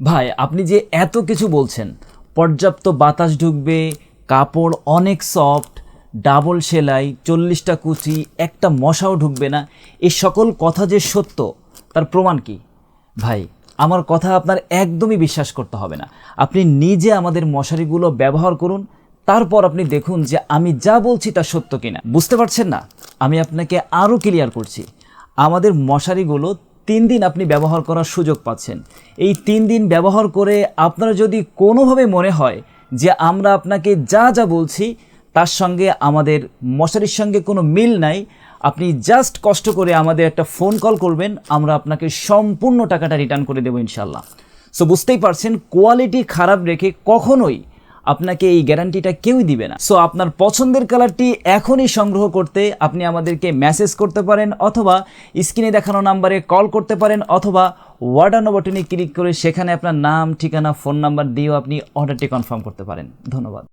ভাই আপনি যে এত কিছু বলছেন, পর্যাপ্ত বাতাস ঢুকবে, কাপড় অনেক সফট, ডাবল সেলাই, 40টা কুচি, একটা মশাও ঢুকবে না, এই সকল কথা যে সত্য তার প্রমাণ কি? ভাই আমার কথা আপনার একদমই বিশ্বাস করতে হবে না। আপনি নিজে আমাদের মশারিগুলো ব্যবহার করুন, তারপর আপনি দেখুন যে আমি যা বলছি তা সত্য কিনা। বুঝতে পারছেন না? আমি আপনাকে আরও ক্লিয়ার করছি। আমাদের মশারিগুলো 3 দিন আপনি ব্যবহার করার সুযোগ পাচ্ছেন। এই 3 দিন ব্যবহার করে আপনার যদি কোনোভাবে মনে হয় যে আমরা আপনাকে যা যা বলছি তার সঙ্গে আমাদের মশারির সঙ্গে কোনো মিল নাই, আপনি জাস্ট কষ্ট করে আমাদের একটা ফোন কল করবেন, আমরা আপনাকে সম্পূর্ণ টাকাটা রিটার্ন করে দেবো ইনশাল্লাহ। সো বুঝতেই পারছেন, কোয়ালিটি খারাপ রেখে কখনোই আপনাকে এই গ্যারান্টিটা কেউই দিবে না। সো আপনার পছন্দের কালারটি এখনই সংগ্রহ করতে আপনি আমাদেরকে মেসেজ করতে পারেন, অথবা স্ক্রিনে দেখানো নাম্বারে কল করতে পারেন, অথবা অর্ডার নাও বাটনে ক্লিক করে সেখানে আপনার নাম, ঠিকানা, ফোন নাম্বার দিয়েও আপনি অর্ডারটি কনফার্ম করতে পারেন। ধন্যবাদ।